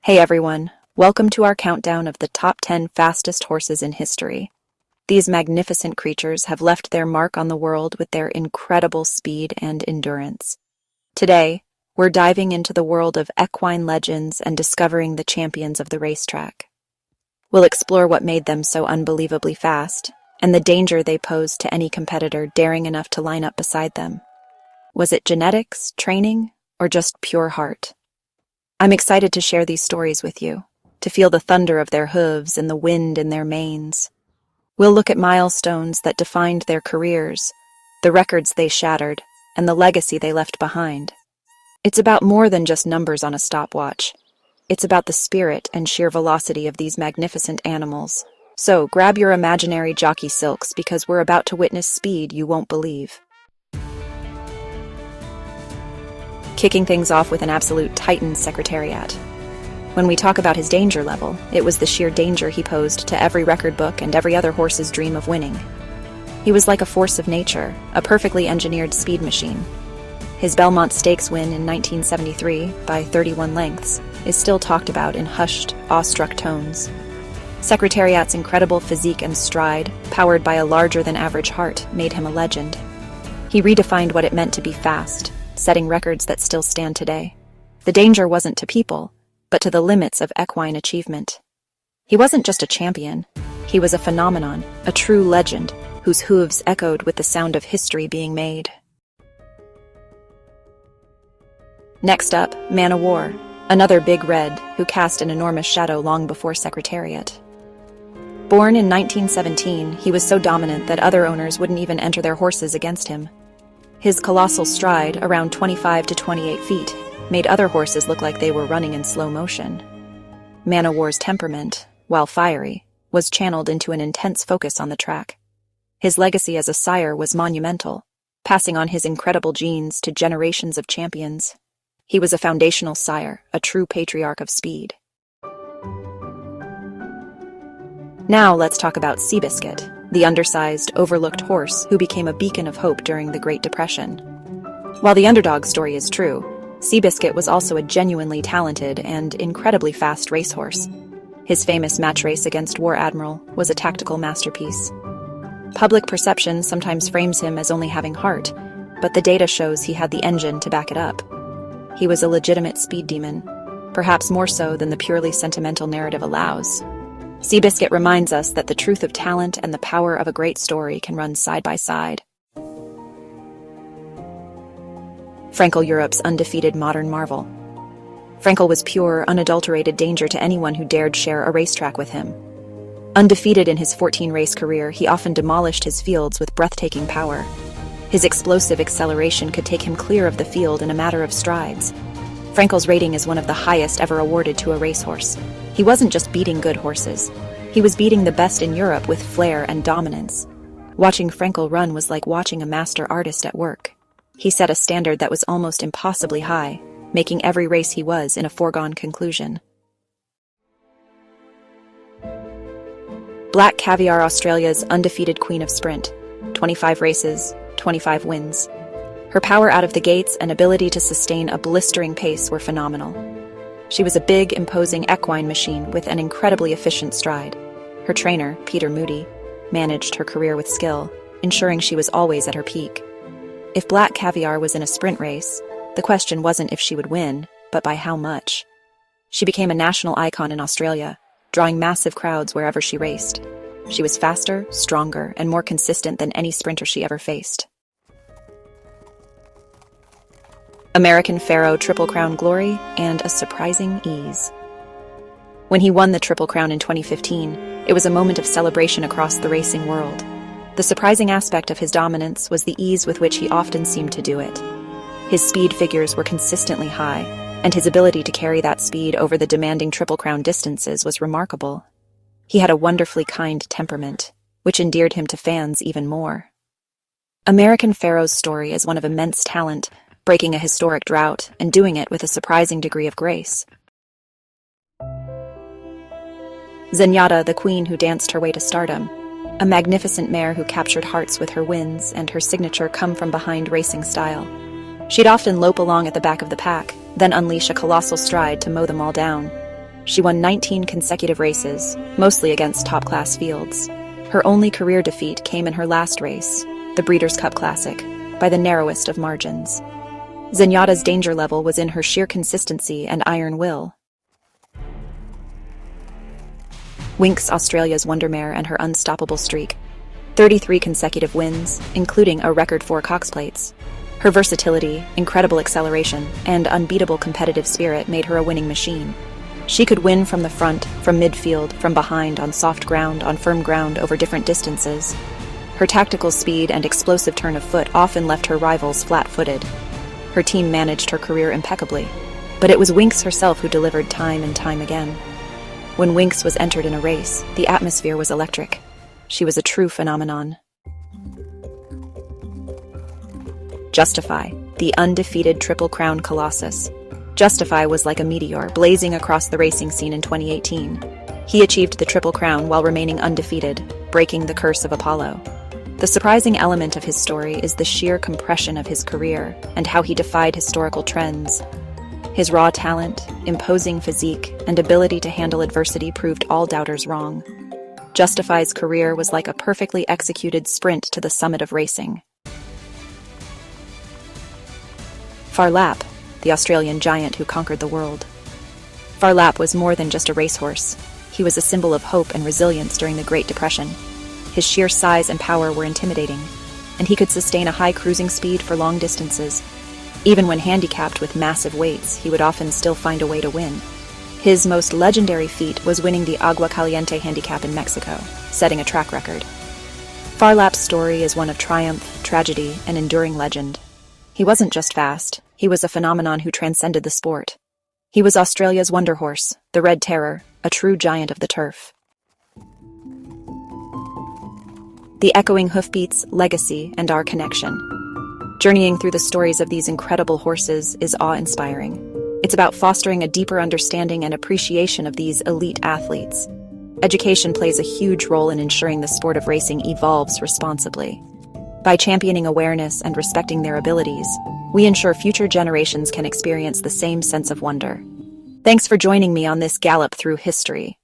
Hey everyone, welcome to our countdown of the top 10 fastest horses in history. These magnificent creatures have left their mark on the world with their incredible speed and endurance. Today, we're diving into the world of equine legends and discovering the champions of the racetrack. We'll explore what made them so unbelievably fast, and the danger they posed to any competitor daring enough to line up beside them. Was it genetics, training, or just pure heart? I'm excited to share these stories with you, to feel the thunder of their hooves and the wind in their manes. We'll look at milestones that defined their careers, the records they shattered, and the legacy they left behind. It's about more than just numbers on a stopwatch. It's about the spirit and sheer velocity of these magnificent animals. So grab your imaginary jockey silks because we're about to witness speed you won't believe. Kicking things off with an absolute titan Secretariat. When we talk about his danger level, it was the sheer danger he posed to every record book and every other horse's dream of winning. He was like a force of nature, a perfectly engineered speed machine. His Belmont Stakes win in 1973, by 31 lengths, is still talked about in hushed, awestruck tones. Secretariat's incredible physique and stride, powered by a larger-than-average heart, made him a legend. He redefined what it meant to be fast, setting records that still stand today. The danger wasn't to people, but to the limits of equine achievement. He wasn't just a champion, he was a phenomenon, a true legend, whose hooves echoed with the sound of history being made. Next up, Man o' War, another big red who cast an enormous shadow long before Secretariat. Born in 1917, he was so dominant that other owners wouldn't even enter their horses against him. His colossal stride, around 25 to 28 feet, made other horses look like they were running in slow motion. Man o' War's temperament, while fiery, was channeled into an intense focus on the track. His legacy as a sire was monumental, passing on his incredible genes to generations of champions. He was a foundational sire, a true patriarch of speed. Now let's talk about Seabiscuit, the undersized, overlooked horse who became a beacon of hope during the Great Depression. While the underdog story is true, Seabiscuit was also a genuinely talented and incredibly fast racehorse. His famous match race against War Admiral was a tactical masterpiece. Public perception sometimes frames him as only having heart, but the data shows he had the engine to back it up. He was a legitimate speed demon, perhaps more so than the purely sentimental narrative allows. Seabiscuit reminds us that the truth of talent and the power of a great story can run side by side. Frankel, Europe's undefeated modern marvel. Frankel was pure, unadulterated danger to anyone who dared share a racetrack with him. Undefeated in his 14-race career, he often demolished his fields with breathtaking power. His explosive acceleration could take him clear of the field in a matter of strides. Frankel's rating is one of the highest ever awarded to a racehorse. He wasn't just beating good horses. He was beating the best in Europe with flair and dominance. Watching Frankel run was like watching a master artist at work. He set a standard that was almost impossibly high, making every race he was in a foregone conclusion. Black Caviar, Australia's undefeated queen of sprint. 25 races, 25 wins. Her power out of the gates and ability to sustain a blistering pace were phenomenal. She was a big, imposing equine machine with an incredibly efficient stride. Her trainer, Peter Moody, managed her career with skill, ensuring she was always at her peak. If Black Caviar was in a sprint race, the question wasn't if she would win, but by how much. She became a national icon in Australia, drawing massive crowds wherever she raced. She was faster, stronger, and more consistent than any sprinter she ever faced. American Pharaoh, Triple Crown glory, and a surprising ease. When he won the Triple Crown in 2015, it was a moment of celebration across the racing world. The surprising aspect of his dominance was the ease with which he often seemed to do it. His speed figures were consistently high, and his ability to carry that speed over the demanding Triple Crown distances was remarkable. He had a wonderfully kind temperament, which endeared him to fans even more. American Pharaoh's story is one of immense talent, breaking a historic drought and doing it with a surprising degree of grace. Zenyatta, the queen who danced her way to stardom, a magnificent mare who captured hearts with her wins and her signature come-from-behind racing style. She'd often lope along at the back of the pack, then unleash a colossal stride to mow them all down. She won 19 consecutive races, mostly against top-class fields. Her only career defeat came in her last race, the Breeders' Cup Classic, by the narrowest of margins. Zenyatta's danger level was in her sheer consistency and iron will. Winx, Australia's wonder mare, and her unstoppable streak. 33 consecutive wins, including a record 4 Cox Plates. Her versatility, incredible acceleration, and unbeatable competitive spirit made her a winning machine. She could win from the front, from midfield, from behind, on soft ground, on firm ground, over different distances. Her tactical speed and explosive turn of foot often left her rivals flat-footed. Her team managed her career impeccably, but it was Winx herself who delivered time and time again. When Winx was entered in a race, the atmosphere was electric. She was a true phenomenon. Justify, the undefeated Triple Crown Colossus. Justify was like a meteor blazing across the racing scene in 2018. He achieved the Triple Crown while remaining undefeated, breaking the curse of Apollo. The surprising element of his story is the sheer compression of his career and how he defied historical trends. His raw talent, imposing physique, and ability to handle adversity proved all doubters wrong. Justify's career was like a perfectly executed sprint to the summit of racing. Phar Lap, the Australian giant who conquered the world. Phar Lap was more than just a racehorse. He was a symbol of hope and resilience during the Great Depression. His sheer size and power were intimidating, and he could sustain a high cruising speed for long distances. Even when handicapped with massive weights, he would often still find a way to win. His most legendary feat was winning the Agua Caliente handicap in Mexico, setting a track record. Phar Lap's story is one of triumph, tragedy, and enduring legend. He wasn't just fast, he was a phenomenon who transcended the sport. He was Australia's wonder horse, the Red Terror, a true giant of the turf. The echoing hoofbeats, legacy, and our connection. Journeying through the stories of these incredible horses is awe-inspiring. It's about fostering a deeper understanding and appreciation of these elite athletes. Education plays a huge role in ensuring the sport of racing evolves responsibly. By championing awareness and respecting their abilities, we ensure future generations can experience the same sense of wonder. Thanks for joining me on this gallop through history.